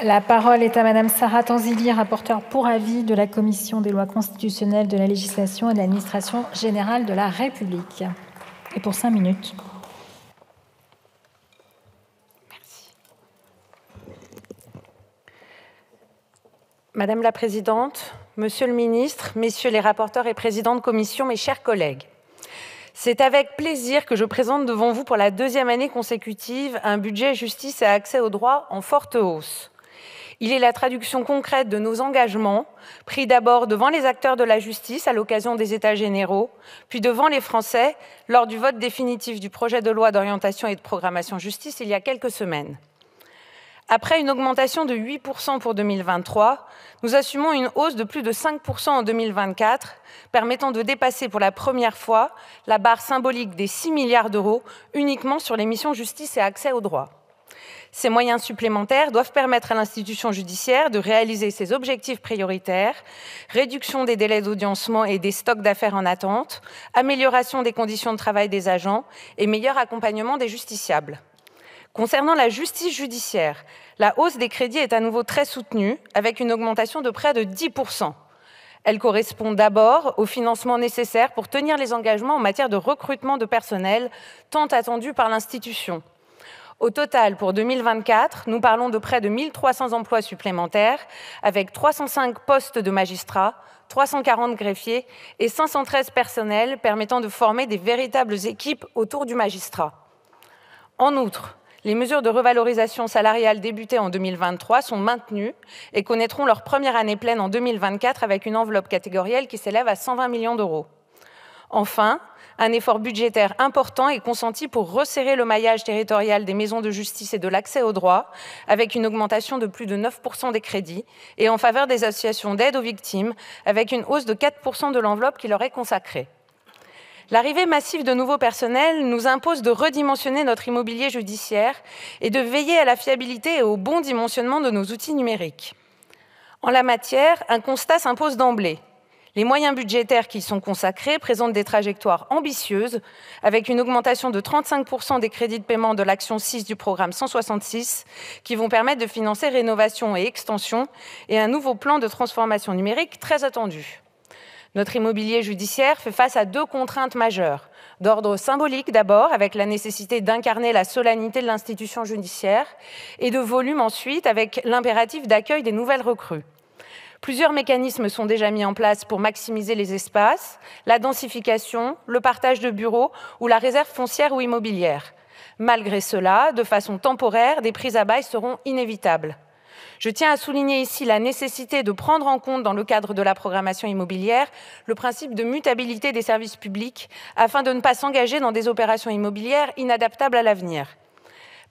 La parole est à Madame Sarah Tanzili, rapporteure pour avis de la Commission des lois constitutionnelles, de la législation et de l'administration générale de la République. Et pour 5 minutes. Merci. Madame la Présidente, Monsieur le Ministre, Messieurs les rapporteurs et présidents de commission, mes chers collègues, c'est avec plaisir que je présente devant vous pour la 2e année consécutive un budget justice et accès au droit en forte hausse. Il est la traduction concrète de nos engagements, pris d'abord devant les acteurs de la justice à l'occasion des États généraux, puis devant les Français lors du vote définitif du projet de loi d'orientation et de programmation justice il y a quelques semaines. Après une augmentation de 8% pour 2023, nous assumons une hausse de plus de 5% en 2024, permettant de dépasser pour la première fois la barre symbolique des 6 milliards d'euros uniquement sur les missions justice et accès au droit. Ces moyens supplémentaires doivent permettre à l'institution judiciaire de réaliser ses objectifs prioritaires, réduction des délais d'audiencement et des stocks d'affaires en attente, amélioration des conditions de travail des agents et meilleur accompagnement des justiciables. Concernant la justice judiciaire, la hausse des crédits est à nouveau très soutenue, avec une augmentation de près de 10%. Elle correspond d'abord au financement nécessaire pour tenir les engagements en matière de recrutement de personnel, tant attendu par l'institution. Au total, pour 2024, nous parlons de près de 1300 emplois supplémentaires, avec 305 postes de magistrats, 340 greffiers et 513 personnels permettant de former des véritables équipes autour du magistrat. En outre, les mesures de revalorisation salariale débutées en 2023 sont maintenues et connaîtront leur première année pleine en 2024 avec une enveloppe catégorielle qui s'élève à 120 millions d'euros. Enfin, un effort budgétaire important est consenti pour resserrer le maillage territorial des maisons de justice et de l'accès au droit, avec une augmentation de plus de 9% des crédits, et en faveur des associations d'aide aux victimes, avec une hausse de 4% de l'enveloppe qui leur est consacrée. L'arrivée massive de nouveaux personnels nous impose de redimensionner notre immobilier judiciaire et de veiller à la fiabilité et au bon dimensionnement de nos outils numériques. En la matière, un constat s'impose d'emblée. Les moyens budgétaires qui y sont consacrés présentent des trajectoires ambitieuses, avec une augmentation de 35% des crédits de paiement de l'action 6 du programme 166, qui vont permettre de financer rénovation et extension, et un nouveau plan de transformation numérique très attendu. Notre immobilier judiciaire fait face à 2 contraintes majeures. D'ordre symbolique d'abord, avec la nécessité d'incarner la solennité de l'institution judiciaire, et de volume ensuite, avec l'impératif d'accueil des nouvelles recrues. Plusieurs mécanismes sont déjà mis en place pour maximiser les espaces, la densification, le partage de bureaux ou la réserve foncière ou immobilière. Malgré cela, de façon temporaire, des prises à bail seront inévitables. Je tiens à souligner ici la nécessité de prendre en compte, dans le cadre de la programmation immobilière, le principe de mutabilité des services publics afin de ne pas s'engager dans des opérations immobilières inadaptables à l'avenir.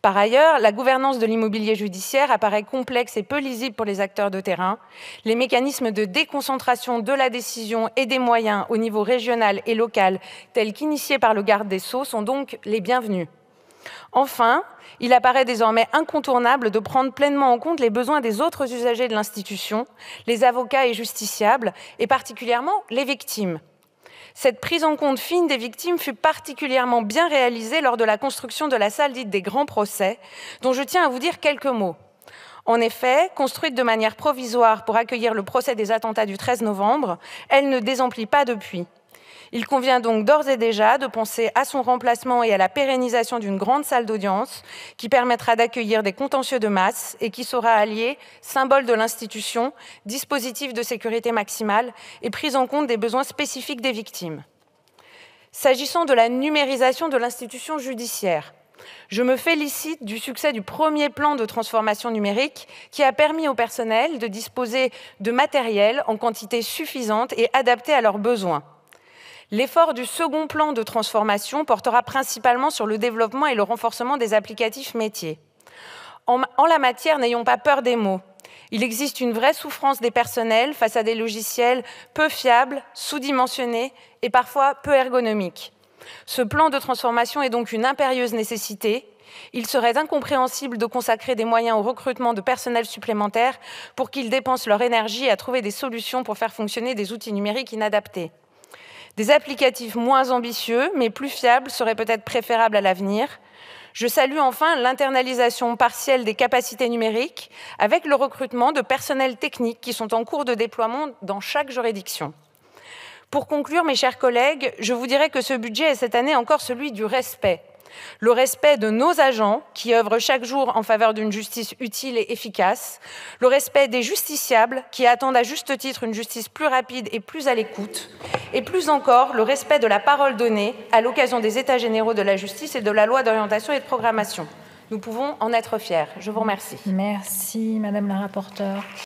Par ailleurs, la gouvernance de l'immobilier judiciaire apparaît complexe et peu lisible pour les acteurs de terrain. Les mécanismes de déconcentration de la décision et des moyens au niveau régional et local, tels qu'initiés par le garde des Sceaux, sont donc les bienvenus. Enfin, il apparaît désormais incontournable de prendre pleinement en compte les besoins des autres usagers de l'institution, les avocats et justiciables, et particulièrement les victimes. Cette prise en compte fine des victimes fut particulièrement bien réalisée lors de la construction de la salle dite des grands procès, dont je tiens à vous dire quelques mots. En effet, construite de manière provisoire pour accueillir le procès des attentats du 13 novembre, elle ne désemplit pas depuis. Il convient donc d'ores et déjà de penser à son remplacement et à la pérennisation d'une grande salle d'audience qui permettra d'accueillir des contentieux de masse et qui saura allier symbole de l'institution, dispositif de sécurité maximale et prise en compte des besoins spécifiques des victimes. S'agissant de la numérisation de l'institution judiciaire, je me félicite du succès du premier plan de transformation numérique qui a permis au personnel de disposer de matériel en quantité suffisante et adapté à leurs besoins. L'effort du second plan de transformation portera principalement sur le développement et le renforcement des applicatifs métiers. En la matière, n'ayons pas peur des mots. Il existe une vraie souffrance des personnels face à des logiciels peu fiables, sous-dimensionnés et parfois peu ergonomiques. Ce plan de transformation est donc une impérieuse nécessité. Il serait incompréhensible de consacrer des moyens au recrutement de personnel supplémentaires pour qu'ils dépensent leur énergie à trouver des solutions pour faire fonctionner des outils numériques inadaptés. Des applicatifs moins ambitieux, mais plus fiables, seraient peut-être préférables à l'avenir. Je salue enfin l'internalisation partielle des capacités numériques avec le recrutement de personnels techniques qui sont en cours de déploiement dans chaque juridiction. Pour conclure, mes chers collègues, je vous dirais que ce budget est cette année encore celui du respect. Le respect de nos agents qui œuvrent chaque jour en faveur d'une justice utile et efficace, le respect des justiciables qui attendent à juste titre une justice plus rapide et plus à l'écoute, et plus encore le respect de la parole donnée à l'occasion des États généraux de la justice et de la loi d'orientation et de programmation. Nous pouvons en être fiers. Je vous remercie. Merci, Madame la rapporteure.